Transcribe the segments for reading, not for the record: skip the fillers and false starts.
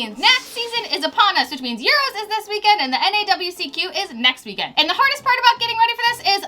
means next season is upon us, which means Euros is this weekend and the NAWCQ is next weekend. And the hardest part about getting ready for this is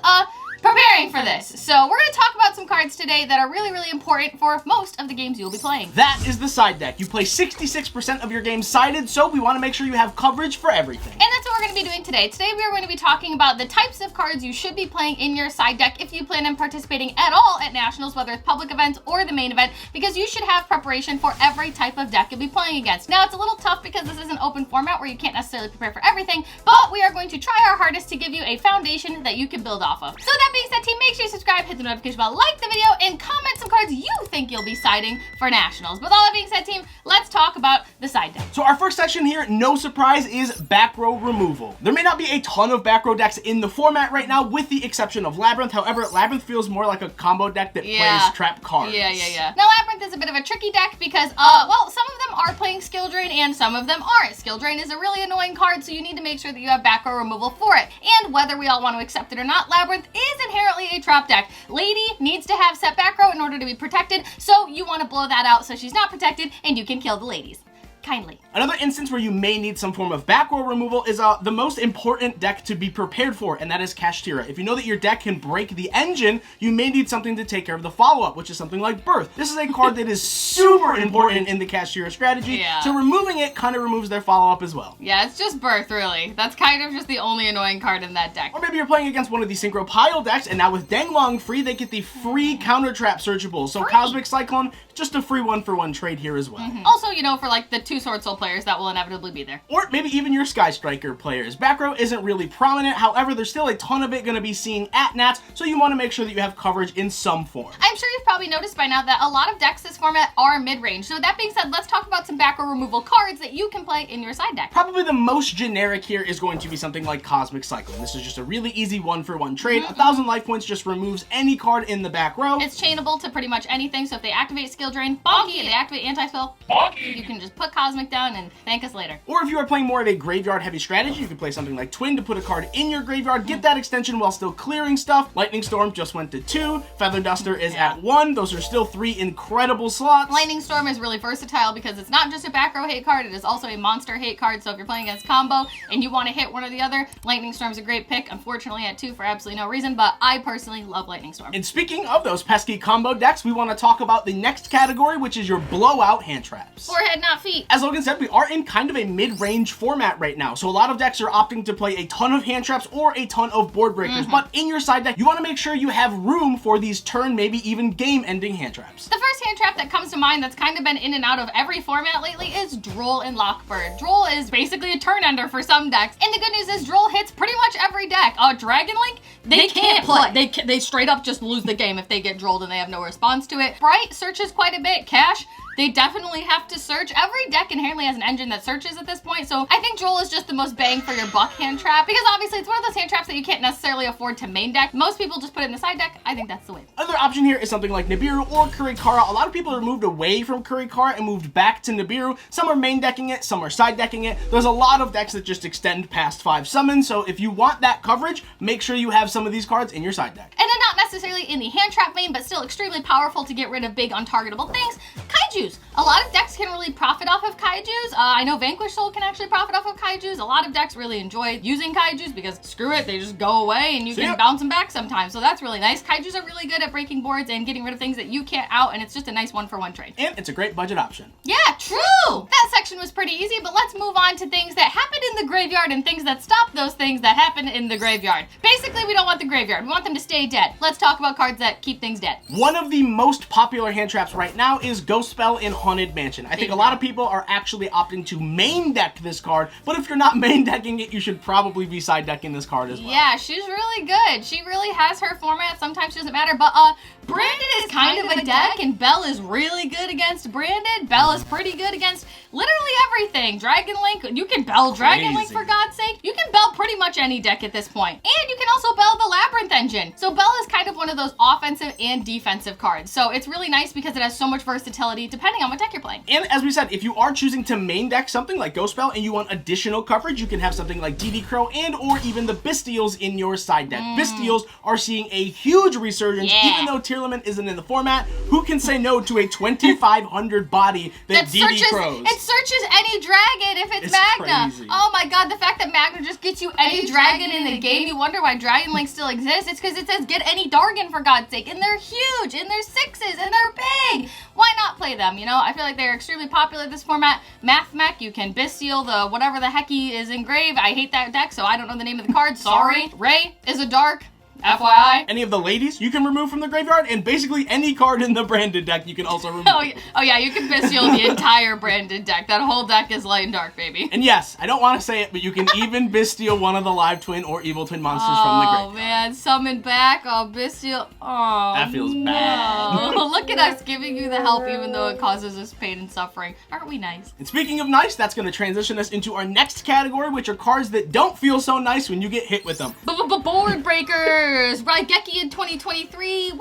preparing for this. So we're going to talk about some cards today that are really, really important for most of the games you'll be playing. That is the side deck. You play 66% of your games sided, so we want to make sure you have coverage for everything. And that's what we're going to be doing today. Today we are going to be talking about the types of cards you should be playing in your side deck if you plan on participating at all at Nationals, whether it's public events or the main event, because you should have preparation for every type of deck you'll be playing against. Now, it's a little tough because this is an open format where you can't necessarily prepare for everything, but we are going to try our hardest to give you a foundation that you can build off of. So that being said, team, make sure you subscribe, hit the notification bell, like the video, and comment some cards you think you'll be siding for Nationals. With all that being said, team, let's talk about the side deck. So our first section here, no surprise, is back row removal. There may not be a ton of back row decks in the format right now, with the exception of Labyrinth. However, Labyrinth feels more like a combo deck that plays trap cards. Yeah. Now, Labyrinth is a bit of a tricky deck because, well, some of them are playing Skill Drain and some of them aren't. Skill Drain is a really annoying card, so you need to make sure that you have back row removal for it. And whether we all want to accept it or not, Labyrinth is inherently a trap deck. Lady needs to have set back row in order to be protected, so you want to blow that out so she's not protected and you can kill the ladies. Kindly. Another instance where you may need some form of back row removal is the most important deck to be prepared for, and that is Kashtira. If you know that your deck can break the engine, you may need something to take care of the follow-up, which is something like Birth. This is a card that is super important in the Kashtira strategy, so removing it kind of removes their follow-up as well. Yeah, it's just Birth, really. That's kind of just the only annoying card in that deck. Or maybe you're playing against one of the Synchro Pile decks, and now with Danglong free, they get the free counter trap searchables. So Cosmic Cyclone, just a free one-for-one trade here as well. Also, you know, for like the 2 Sword Soul players, that will inevitably be there. Or maybe even your Sky Striker players. Back row isn't really prominent, however, there's still a ton of it going to be seen at Nats, so you want to make sure that you have coverage in some form. I'm sure you've probably noticed by now that a lot of decks this format are mid-range. So that being said, let's talk about some back row removal cards that you can play in your side deck. Probably the most generic here is going to be something like Cosmic Cyclone. This is just a really easy one-for-one trade. 1,000 life points just removes any card in the back row. It's chainable to pretty much anything, so if they activate Skill Drain, bonky, and they activate Anti-Spell, bonky, you can just put Cosmic down and thank us later. Or if you are playing more of a graveyard-heavy strategy, you can play something like Twin to put a card in your graveyard, get that extension while still clearing stuff. Lightning Storm just went to 2. Feather Duster is at 1. Those are still 3 incredible slots. Lightning Storm is really versatile because it's not just a back row hate card, it is also a monster hate card. So if you're playing against combo and you want to hit one or the other, Lightning Storm's a great pick. Unfortunately at 2 for absolutely no reason, but I personally love Lightning Storm. And speaking of those pesky combo decks, we want to talk about the next category, which is your blowout hand traps. Forehead, not feet. As Logan said, we are in kind of a mid-range format right now, so a lot of decks are opting to play a ton of hand traps or a ton of board breakers, but in your side deck, you want to make sure you have room for these turn, maybe even game-ending hand traps. The first hand trap that comes to mind that's kind of been in and out of every format lately is Droll and Lockbird. Droll is basically a turn ender for some decks, and the good news is Droll hits pretty much every deck. Dragon Link, they can't play. They straight up just lose the game if they get drolled and they have no response to it. Bright searches quite a bit. Cash, they definitely have to search. Every deck inherently has an engine that searches at this point, so I think Droll is just the most bang for your buck hand trap, because obviously it's one of those hand traps that you can't necessarily afford to main deck. Most people just put it in the side deck. I think that's the way. Another option here is something like Nibiru or Kurikara. A lot of people are moved away from Kurikara and moved back to Nibiru. Some are main decking it, some are side decking it. There's a lot of decks that just extend past 5 summons, so if you want that coverage, make sure you have some of these cards in your side deck. And then not necessarily in the hand trap main, but still extremely powerful to get rid of big untargetable things, Kaijus. A lot of decks can really profit off of Kaijus. I know Vanquish Soul can actually profit off of Kaijus. A lot of decks really enjoy using Kaijus because screw it, they just go away and you can bounce them back sometimes. So that's really nice. Kaijus are really good at breaking boards and getting rid of things that you can't out, and it's just a nice one-for-one trade. And it's a great budget option. Yeah, true! That section was pretty easy, but let's move on to things that happen in the graveyard and things that stop those things that happen in the graveyard. Basically, we don't want the graveyard. We want them to stay dead. Let's talk about cards that keep things dead. One of the most popular hand traps right now is Ghost Spell in Haunted Mansion. I think a lot of people are actually opting to main deck this card, but if you're not main decking it, you should probably be side decking this card as well. Yeah, she's really good. She really has her format. Sometimes she doesn't matter, but Branded is kind of a deck, and Bell is really good against Branded. Bell is pretty good against literally everything. Dragon Link, you can Bell Dragon Link for God's sake. You can Bell pretty much any deck at this point. And you can also Bell the Labyrinth engine. So Bell is kind of one of those offensive and defensive cards. So it's really nice because it has so much versatility depending on what deck you're playing. And as we said, if you are choosing to main deck something like Ghost Spell and you want additional coverage, you can have something like DD Crow and or even the Bystials in your side deck. Bystials are seeing a huge resurgence, even though Tier Limit isn't in the format. Who can say no to a 2,500 body that That's deals searches any dragon if it's Magna. Crazy. Oh my god, the fact that Magna just gets you any dragon in the game, you wonder why Dragon Link still exists. It's because it says get any Dargon for God's sake, and they're huge, and they're 6s, and they're big. Why not play them, you know? I feel like they're extremely popular this format. Mathmech, you can Bestial the whatever the heck he is engraved. I hate that deck, so I don't know the name of the card. Sorry. Ray is a dark. FYI. Any of the ladies you can remove from the graveyard, and basically any card in the branded deck you can also remove. Oh yeah, you can Bestial the entire branded deck. That whole deck is light and dark, baby. And yes, I don't want to say it, but you can even Bestial one of the live twin or evil twin monsters from the graveyard. Oh man, summon back, Bestial. Oh, that feels no. bad. Look at us giving you the help even though it causes us pain and suffering. Aren't we nice? And speaking of nice, that's going to transition us into our next category, which are cards that don't feel so nice when you get hit with them. Board breakers! Raigeki in 2023, woo!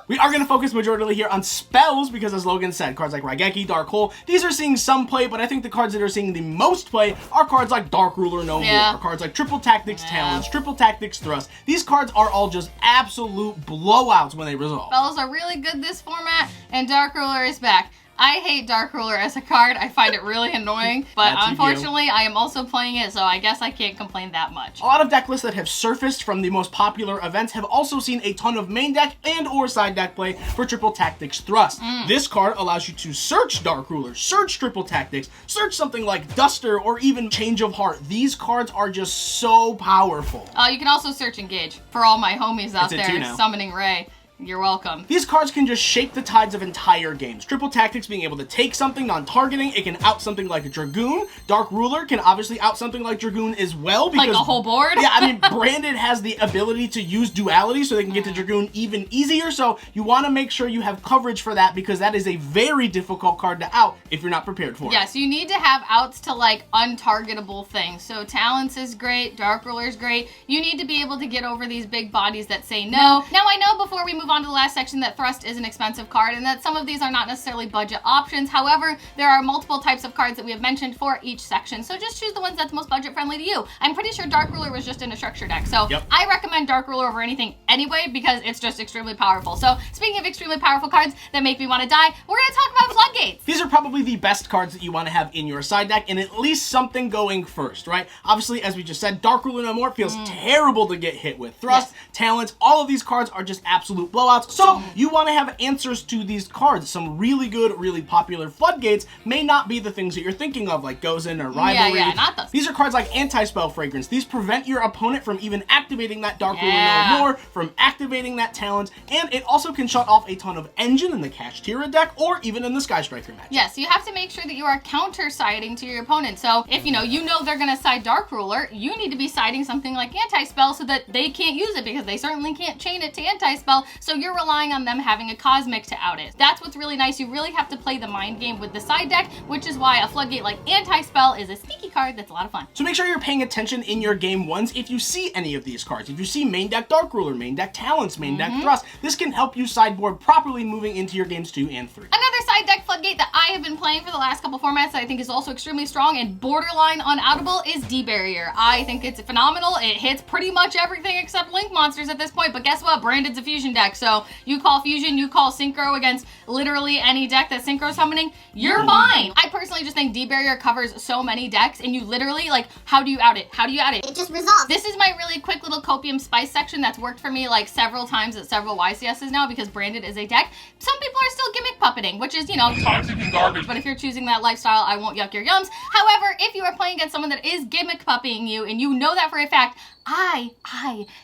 We are going to focus majorly here on spells because, as Logan said, cards like Raigeki, Dark Hole, these are seeing some play, but I think the cards that are seeing the most play are cards like Dark Ruler No More, cards like Triple Tactics Talons, Triple Tactics Thrust. These cards are all just absolute blowouts when they resolve. Spells are really good this format, and Dark Ruler is back. I hate Dark Ruler as a card. I find it really annoying, but unfortunately, I am also playing it, so I guess I can't complain that much. A lot of deck lists that have surfaced from the most popular events have also seen a ton of main deck and or side deck play for Triple Tactics Thrust. This card allows you to search Dark Ruler, search Triple Tactics, search something like Duster, or even Change of Heart. These cards are just so powerful. You can also search Engage for all my homies out there summoning Ray. You're welcome. These cards can just shape the tides of entire games. Triple Tactics being able to take something non-targeting, it can out something like a Dragoon. Dark Ruler can obviously out something like Dragoon as well. Because, like a whole board? Yeah, I mean, Branded has the ability to use duality so they can get to Dragoon even easier, so you want to make sure you have coverage for that because that is a very difficult card to out if you're not prepared for it. Yes, you need to have outs to like untargetable things. So Talents is great, Dark Ruler is great. You need to be able to get over these big bodies that say no. Now I know before we move on to the last section that Thrust is an expensive card and that some of these are not necessarily budget options. However, there are multiple types of cards that we have mentioned for each section, so just choose the ones that's most budget friendly to you. I'm pretty sure Dark Ruler was just in a structure deck, so I recommend Dark Ruler over anything anyway because it's just extremely powerful. So speaking of extremely powerful cards that make me want to die, we're going to talk about Floodgates. These are probably the best cards that you want to have in your side deck and at least something going first, right? Obviously, as we just said, Dark Ruler No More feels terrible to get hit with. Thrust, Talents, all of these cards are just absolute blowouts. So you want to have answers to these cards. Some really good, really popular Floodgates may not be the things that you're thinking of, like Gozen or Rivalry. Yeah, not those. These are cards like Anti-Spell Fragrance. These prevent your opponent from even activating that Dark Ruler No More, from activating that Talent, and it also can shut off a ton of Engine in the Kashtira deck or even in the Sky Striker match. Yes, you have to make sure that you are counter-siding to your opponent. So if you know they're going to side Dark Ruler, you need to be siding something like Anti-Spell so that they can't use it because they certainly can't chain it to Anti-Spell, so you're relying on them having a Cosmic to out it. That's what's really nice. You really have to play the mind game with the side deck, which is why a Floodgate like Anti-Spell is a sneaky card that's a lot of fun. So make sure you're paying attention in your game ones if you see any of these cards. If you see main deck Dark Ruler, main deck Talents, main deck Thrust, this can help you sideboard properly moving into your games 2 and 3. Another side deck Floodgate that I have been playing for the last couple formats that I think is also extremely strong and borderline unoutable is D-Barrier. I think it's phenomenal. It hits pretty much everything except Link monsters at this point, but guess what? Branded's a fusion deck, so you call fusion, you call synchro against literally any deck that synchro summoning, you're fine. I personally just think D-Barrier covers so many decks and you literally, like, how do you out it? How do you out it? It just resolves. This is my really quick little Copium Spice section that's worked for me like several times at several YCSs now because Branded is a deck. Some people are still gimmick puppeting, which is, you know, toxic and garbage, but if you're choosing that lifestyle, I won't yuck your yums. However, if you are playing against someone that is gimmick puppying you and you know that for a fact, I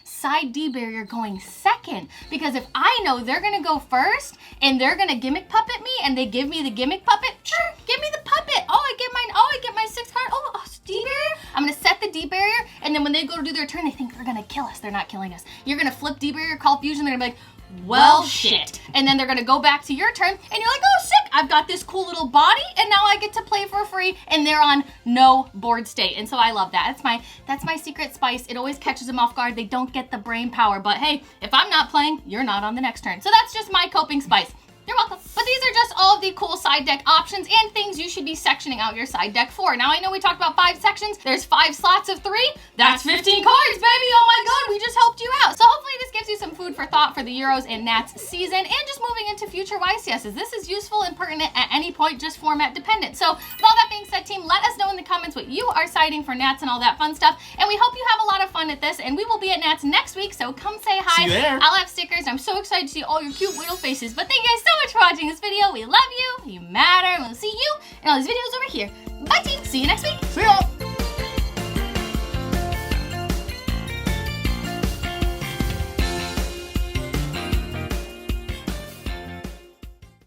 side D-Barrier going second because if I know they're gonna go first and they're gonna gimmick puppet me and they give me the gimmick puppet, sure, give me the puppet. Oh, I get my 6 card. Oh, D-Barrier. I'm gonna set the D-Barrier and then when they go to do their turn, they think they're gonna kill us. They're not killing us. You're gonna flip D-Barrier, call fusion. They're gonna be like, well, shit. And then they're gonna go back to your turn and you're like, oh, sick, I've got this cool little body and now I get to play for free and they're on no board state. And so I love that. That's my secret spice. It always catches them off guard. They don't get the brain power, but hey, if I'm not playing, you're not on the next turn. So that's just my coping spice. You're welcome. But these are just all of the cool side deck options and things you should be sectioning out your side deck for. Now, I know we talked about 5 sections. There's 5 slots of 3. That's 15 cards, baby. Oh my god, we just helped you out. So hopefully this gives you some food for thought for the Euros and Nats season and just moving into future YCSs. This is useful and pertinent at any point, just format dependent. So with all that being said, team, let us know in the comments what you are citing for Nats and all that fun stuff. And we hope you have a lot of fun at this, and we will be at Nats next week, so come say hi. See you there. I'll have stickers. I'm so excited to see all your cute little faces. But thank you guys so much for watching this video. We love you. You matter. We'll see you in all these videos over here. Bye, team. See you next week. See ya.